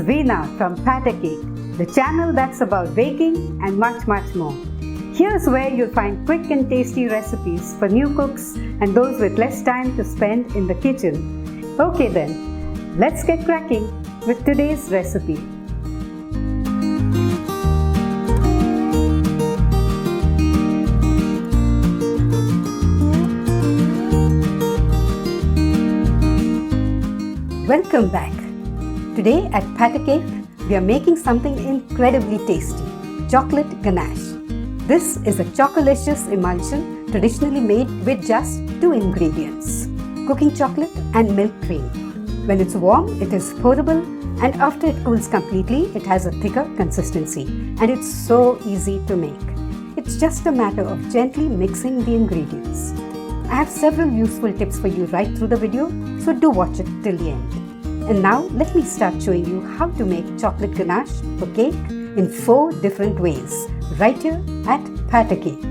Veena from Patter Cake, the channel that's about baking and much more. Here's where you'll find quick and tasty recipes for new cooks and those with less time to spend in the kitchen. Okay then, let's get cracking with today's recipe. Welcome back. Today at Patter Cake, we are making something incredibly tasty, chocolate ganache. This is a chocolicious emulsion traditionally made with just two ingredients, cooking chocolate and milk cream. When it's warm, it is pourable, and after it cools completely, it has a thicker consistency, and it's so easy to make. It's just a matter of gently mixing the ingredients. I have several useful tips for you right through the video, so do watch it till the end. And now let me start showing you how to make chocolate ganache for cake in 4 different ways, right here at Patter Cake.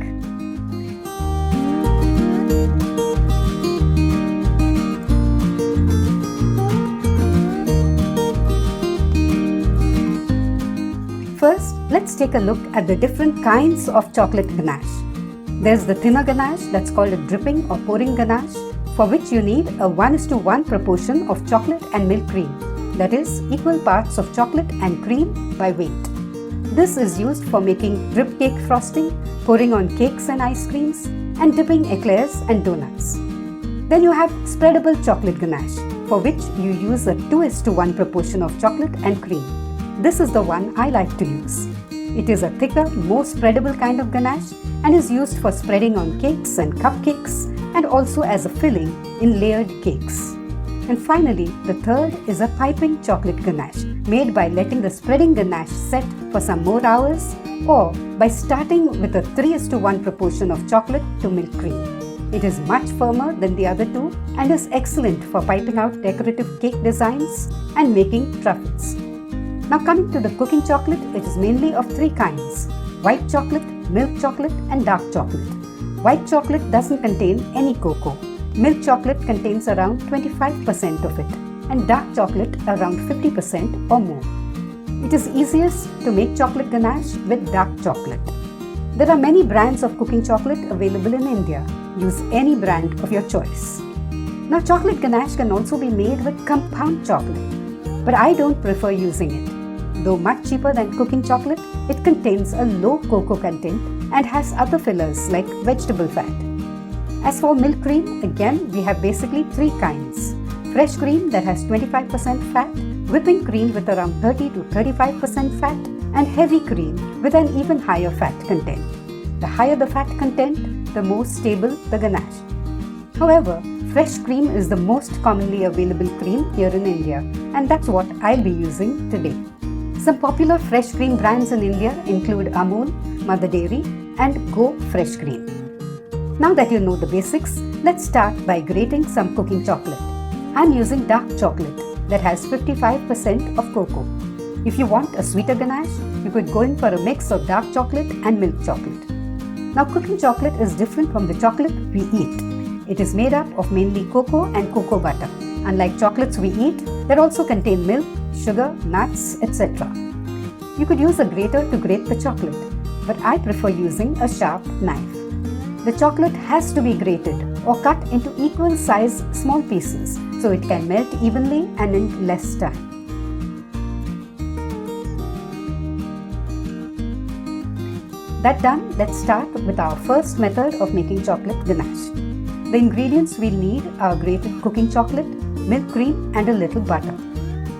First, let's take a look at the different kinds of chocolate ganache. There's the thinner ganache that's called a dripping or pouring ganache, for which you need a 1:1 proportion of chocolate and milk cream, that is, equal parts of chocolate and cream by weight. This is used for making drip cake frosting, pouring on cakes and ice creams, and dipping eclairs and donuts. Then you have spreadable chocolate ganache, for which you use a 2:1 proportion of chocolate and cream. This is the one I like to use. It is a thicker, more spreadable kind of ganache and is used for spreading on cakes and cupcakes, and also as a filling in layered cakes. And finally, the third is a piping chocolate ganache, made by letting the spreading ganache set for some more hours, or by starting with a 3:1 proportion of chocolate to milk cream. It is much firmer than the other two and is excellent for piping out decorative cake designs and making truffles. Now coming to the cooking chocolate, it is mainly of 3 kinds: white chocolate, milk chocolate, and dark chocolate. White chocolate doesn't contain any cocoa. Milk chocolate contains around 25% of it, and dark chocolate around 50% or more. It is easiest to make chocolate ganache with dark chocolate. There are many brands of cooking chocolate available in India. Use any brand of your choice. Now, chocolate ganache can also be made with compound chocolate, but I don't prefer using it. Though much cheaper than cooking chocolate, it contains a low cocoa content and has other fillers like vegetable fat. As for milk cream, again we have basically 3 kinds: fresh cream that has 25% fat, whipping cream with around 30 to 35% fat, and heavy cream with an even higher fat content. The higher the fat content, the more stable the ganache. However, fresh cream is the most commonly available cream here in India, and that's what I'll be using today. Some popular fresh cream brands in India include Amul, Mother Dairy, and Go Fresh Cream. Now that you know the basics, let's start by grating some cooking chocolate. I'm using dark chocolate that has 55% of cocoa. If you want a sweeter ganache, you could go in for a mix of dark chocolate and milk chocolate. Now, cooking chocolate is different from the chocolate we eat. It is made up of mainly cocoa and cocoa butter. Unlike chocolates we eat, they also contain milk, sugar, nuts, etc. You could use a grater to grate the chocolate, but I prefer using a sharp knife. The chocolate has to be grated or cut into equal size small pieces so it can melt evenly and in less time. That done, let's start with our first method of making chocolate ganache. The ingredients we'll need are grated cooking chocolate, milk cream, and a little butter.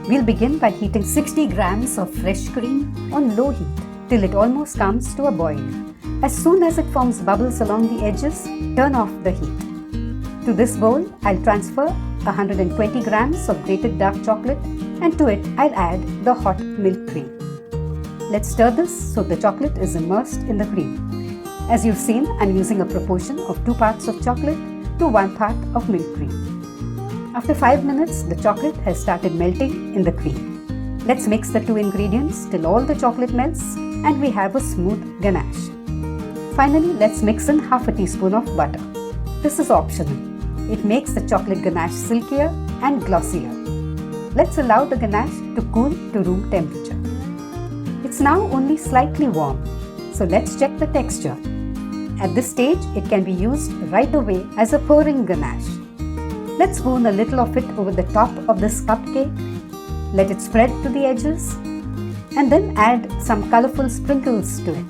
We'll begin by heating 60 grams of fresh cream on low heat till it almost comes to a boil. As soon as it forms bubbles along the edges, turn off the heat. To this bowl, I'll transfer 120 grams of grated dark chocolate, and to it I'll add the hot milk cream. Let's stir this so the chocolate is immersed in the cream. As you've seen, I'm using a proportion of 2 parts of chocolate to 1 part of milk cream. After 5 minutes, the chocolate has started melting in the cream. Let's mix the 2 ingredients till all the chocolate melts and we have a smooth ganache. Finally, let's mix in half a teaspoon of butter. This is optional. It makes the chocolate ganache silkier and glossier. let's allow the ganache to cool to room temperature. It's now only slightly warm, so let's check the texture. At this stage, it can be used right away as a pouring ganache. Let's spoon a little of it over the top of this cupcake, let it spread to the edges, and then add some colorful sprinkles to it.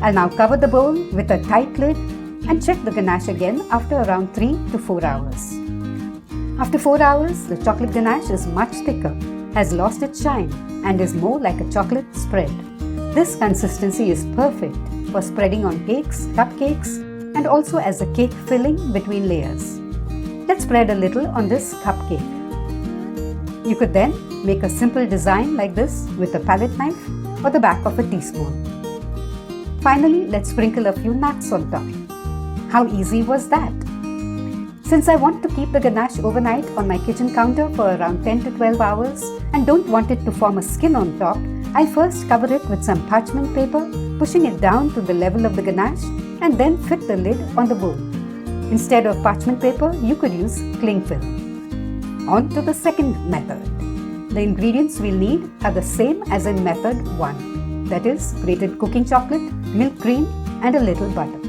I'll now cover the bowl with a tight lid and check the ganache again after around 3 to 4 hours. After 4 hours, the chocolate ganache is much thicker, has lost its shine, and is more like a chocolate spread. This consistency is perfect for spreading on cakes, cupcakes, and also as a cake filling between layers. Let's spread a little on this cupcake. You could then make a simple design like this with a palette knife or the back of a teaspoon. Finally, let's sprinkle a few nuts on top. How easy was that? Since I want to keep the ganache overnight on my kitchen counter for around 10 to 12 hours and don't want it to form a skin on top, I'll first cover it with some parchment paper, pushing it down to the level of the ganache, and then fit the lid on the bowl. Instead of parchment paper, you could use cling film. On to the second method. The ingredients we'll need are the same as in method 1. That is, grated cooking chocolate, milk cream, and a little butter.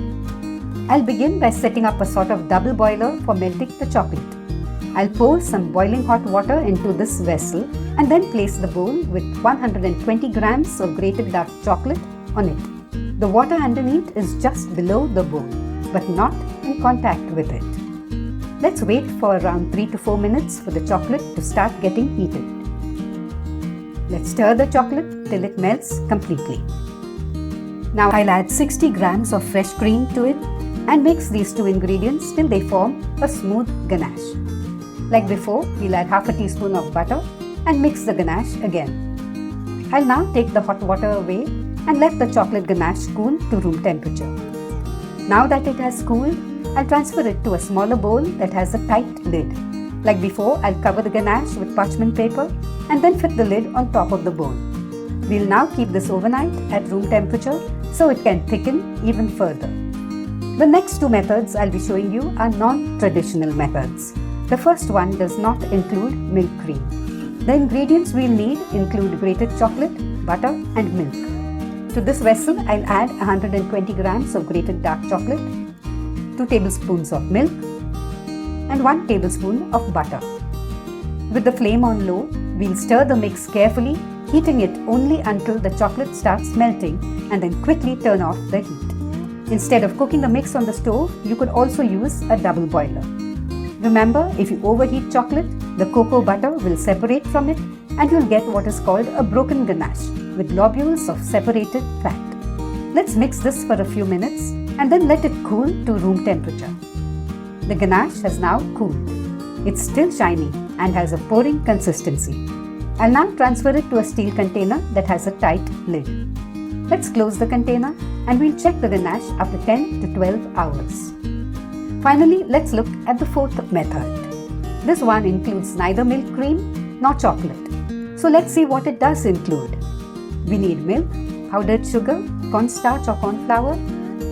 I'll begin by setting up a sort of double boiler for melting the chocolate. I'll pour some boiling hot water into this vessel and then place the bowl with 120 grams of grated dark chocolate on it. The water underneath is just below the bowl, but not in contact with it. Let's wait for around 3 to 4 minutes for the chocolate to start getting heated. Let's stir the chocolate till it melts completely. Now I'll add 60 grams of fresh cream to it and mix these two ingredients till they form a smooth ganache. Like before, we'll add half a teaspoon of butter and mix the ganache again. I'll now take the hot water away and let the chocolate ganache cool to room temperature. Now that it has cooled, I'll transfer it to a smaller bowl that has a tight lid. Like before, I'll cover the ganache with parchment paper and then fit the lid on top of the bowl. We'll now keep this overnight at room temperature so it can thicken even further. The next two methods I'll be showing you are non-traditional methods. The first one does not include milk cream. The ingredients we'll need include grated chocolate, butter, and milk. To this vessel, I'll add 120 grams of grated dark chocolate, 2 tablespoons of milk, and 1 tablespoon of butter. With the flame on low, we'll stir the mix carefully, heating it only until the chocolate starts melting, and then quickly turn off the heat. Instead of cooking the mix on the stove, you could also use a double boiler. Remember, if you overheat chocolate, the cocoa butter will separate from it and you'll get what is called a broken ganache with globules of separated fat. Let's mix this for a few minutes and then let it cool to room temperature. The ganache has now cooled. It's still shiny and has a pouring consistency. I'll now transfer it to a steel container that has a tight lid. Let's close the container and we'll check the ganache after 10 to 12 hours. Finally, let's look at the fourth method. This one includes neither milk cream nor chocolate. So let's see what it does include. We need milk, powdered sugar, cornstarch or corn flour,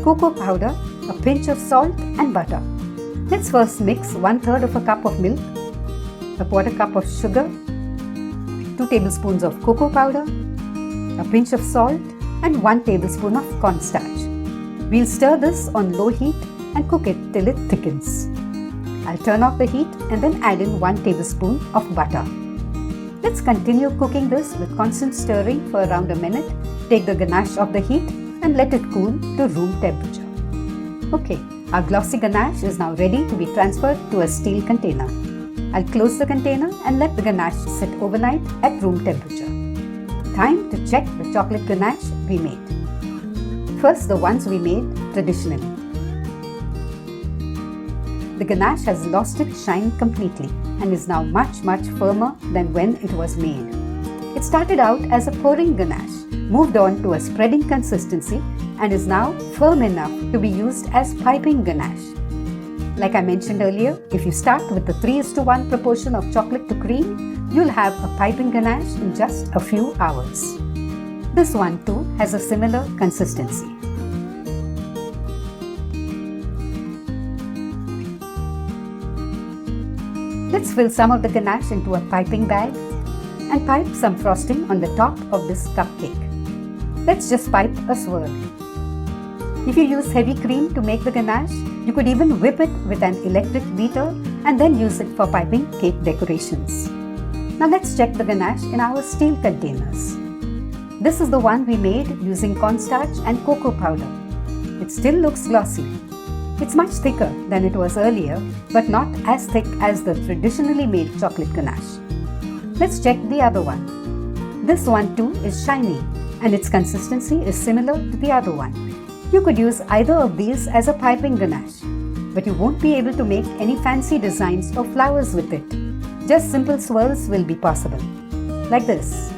cocoa powder, a pinch of salt and butter. Let's first mix 1/3 of a cup of milk, a quarter cup of sugar, 2 tablespoons of cocoa powder, a pinch of salt and 1 tablespoon of cornstarch. We'll stir this on low heat and cook it till it thickens. I'll turn off the heat and then add in 1 tablespoon of butter. Let's continue cooking this with constant stirring for around a minute. Take the ganache off the heat and let it cool to room temperature. Okay, our glossy ganache is now ready to be transferred to a steel container. I'll close the container and let the ganache sit overnight at room temperature. Time to check the chocolate ganache we made. First, the ones we made traditionally. The ganache has lost its shine completely and is now much firmer than when it was made. It started out as a pouring ganache, moved on to a spreading consistency and is now firm enough to be used as piping ganache. Like I mentioned earlier, if you start with the 3:1 proportion of chocolate to cream, you'll have a piping ganache in just a few hours. This one too has a similar consistency. Let's fill some of the ganache into a piping bag and pipe some frosting on the top of this cupcake. Let's just pipe a swirl. If you use heavy cream to make the ganache, you could even whip it with an electric beater and then use it for piping cake decorations. Now let's check the ganache in our steel containers. This is the one we made using cornstarch and cocoa powder. It still looks glossy. It's much thicker than it was earlier, but not as thick as the traditionally made chocolate ganache. Let's check the other one. This one too is shiny, and its consistency is similar to the other one. You could use either of these as a piping ganache, but you won't be able to make any fancy designs or flowers with it. Just simple swirls will be possible, like this.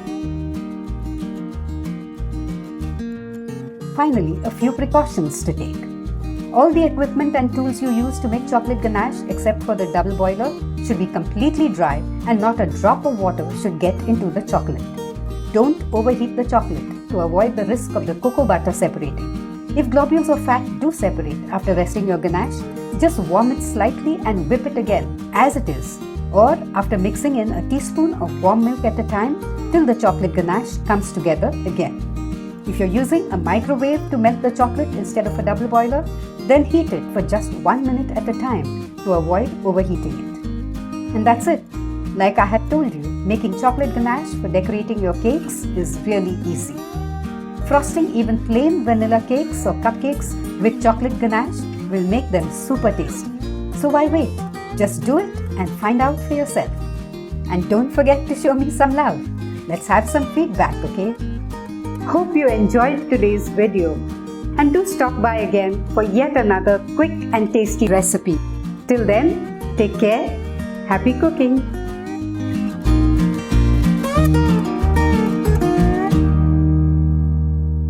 Finally, a few precautions to take. All the equipment and tools you use to make chocolate ganache, except for the double boiler, should be completely dry and not a drop of water should get into the chocolate. Don't overheat the chocolate to avoid the risk of the cocoa butter separating. If globules of fat do separate after resting your ganache, just warm it slightly and whip it again as it is, or after mixing in a teaspoon of warm milk at a time till the chocolate ganache comes together again. If you're using a microwave to melt the chocolate instead of a double boiler, then heat it for just 1 minute at a time to avoid overheating it. And that's it. Like I had told you, making chocolate ganache for decorating your cakes is really easy. Frosting even plain vanilla cakes or cupcakes with chocolate ganache will make them super tasty. So why wait? Just do it and find out for yourself. And don't forget to show me some love. Let's have some feedback, okay? Hope you enjoyed today's video. And do stop by again for yet another quick and tasty recipe. Till then, take care. Happy cooking!